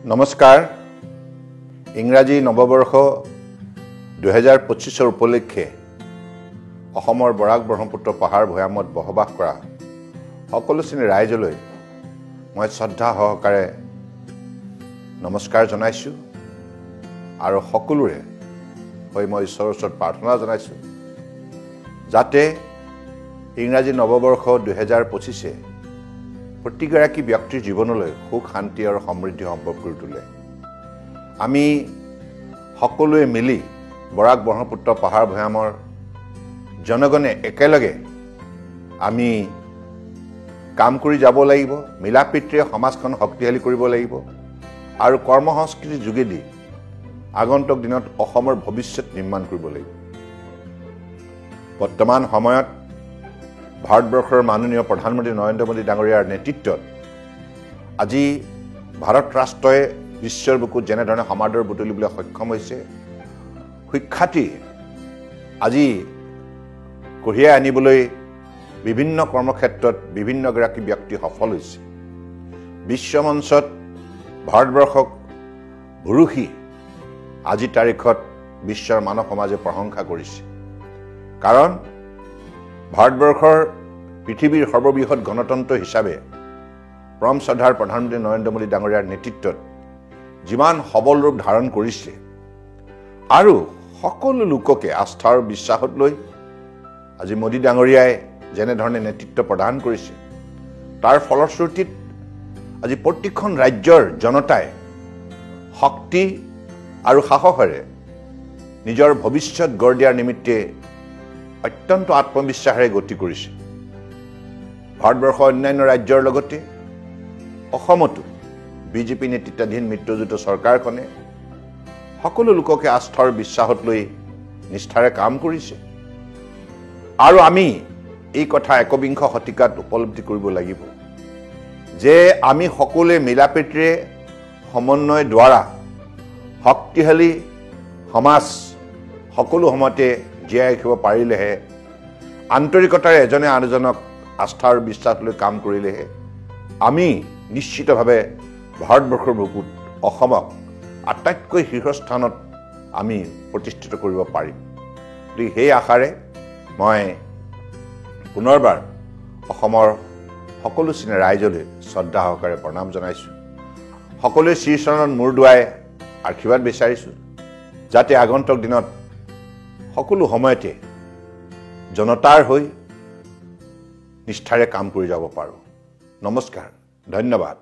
নমস্কাৰ ইংৰাজী নৱবৰ্ষ 2025 উপলক্ষে অসমৰ বৰাক ব্ৰহ্মপুত্ৰ পাহাৰ ভৈয়ামত বসবাস কৰা সকলো শ্ৰেণীৰ ৰাইজলৈ মই শ্ৰদ্ধা সহকাৰে নমস্কাৰ জনাইছো আৰু সকলোৰে হৈ মই ঈশ্বৰৰ ওচৰত প্ৰাৰ্থনা জনাইছো যাতে ইংৰাজী নৱবৰ্ষ 2025 প্ৰতিগৰাকী ব্যক্তিৰ জীৱনলৈ সুখ শান্তি আৰু সমৃদ্ধি সম্ভৱ কৰি তোলে আমি সকলোৱে মিলি বৰাক ব্ৰহ্মপুত্ৰ পাহাৰ ভৈয়ামৰ জনগণে একেলগে আমি কাম কৰি যাব লাগিব মিলাপ্ৰীতিৰে সমাজখন শক্তিশালী কৰিব লাগিব আৰু কৰ্ম সংস্কৃতিৰ যোগেদি আগন্তুক দিনত অসমৰ ভৱিষ্যত নিৰ্মাণ কৰিব লাগিব বৰ্তমান সময়ত ভাৰতবৰ্ষৰ মাননীয় প্ৰধানমন্ত্ৰী নৰেন্দ্ৰ মোদী ডাঙৰীয়াৰ নেতৃত্বত আজি ভাৰত ৰাষ্ট্ৰই বিশ্বৰ বুকুত যেনেধৰণে সমাদৰ বুটলিবলৈ সক্ষম হৈছে সুখ্যাতি আজি কঢ়িয়াই আনিবলৈ বিভিন্ন কৰ্মক্ষেত্ৰত বিভিন্নগৰাকী ব্যক্তি সফল হৈছে বিশ্বমঞ্চত ভাৰতবৰ্ষক ভুৰুকি আজি তাৰিখত বিশ্বৰ মানৱ সমাজে প্ৰশংসা কৰিছে কাৰণ ভাৰতবৰ্ষৰ পৃথিৱীৰ সৰ্ববৃহৎ গণতন্ত্ৰ হিচাপে পৰম শ্ৰদ্ধাৰ প্ৰধানমন্ত্ৰী নৰেন্দ্ৰ মোদী ডাঙৰীয়াৰ নেতৃত্বত যিমান সবল ৰূপ ধাৰণ কৰিছে আৰু সকলো লোককে আস্থা আৰু বিশ্বাসত লৈ আজি মোদী ডাঙৰীয়াই যেনেধৰণে নেতৃত্ব প্ৰদান কৰিছে তাৰ ফলশ্ৰুতিত আজি প্ৰতিখন ৰাজ্যৰ জনতাই শক্তি আৰু সাহসেৰে নিজৰ ভৱিষ্যত গঢ় দিয়াৰ নিমিত্তে অত্যন্ত আত্মবিশ্বাসেৰে গতি কৰিছে ভাৰতবৰ্ষৰ অন্যান্য ৰাজ্যৰ লগতে অসমতো বিজেপি নেতৃত্বাধীন মিত্ৰজোঁট চৰকাৰখনে সকলো লোককে আস্থাৰ বিশ্বাসত লৈ নিষ্ঠাৰে কাম কৰিছে আৰু আমি এই কথা একবিংশ শতিকাত উপলব্ধি কৰিব লাগিব যে আমি সকলোৱে মিলাপ্ৰীতিৰে সমন্বয় দ্বাৰা শক্তিশালী সমাজ সকলো সময়তে জীয়াই ৰাখিব পাৰিলেহে আন্তৰিকতাৰে এজনে আনজনক আস্থা আৰু বিশ্বাস লৈ কাম কৰিলেহে আমি নিশ্চিতভাৱে ভাৰতবৰ্ষৰ বুকুত অসমক আটাইতকৈ শীৰ্ষস্থানত আমি প্ৰতিষ্ঠিত কৰিব পাৰিম গতিকে সেই আশাৰে মই পুনৰবাৰ অসমৰ সকলো শ্ৰেণীৰ ৰাইজলৈ শ্ৰদ্ধা সহকাৰে প্ৰণাম জনাইছোঁ সকলোৱে শ্ৰীচৰণত মূৰ দুৱাই আশীৰ্বাদ বিচাৰিছোঁ যাতে আগন্তুক দিনত সকলো সময়তে জনতাৰ হৈ নিষ্ঠাৰে কাম কৰি যাব পাৰোঁ নমস্কাৰ ধন্যবাদ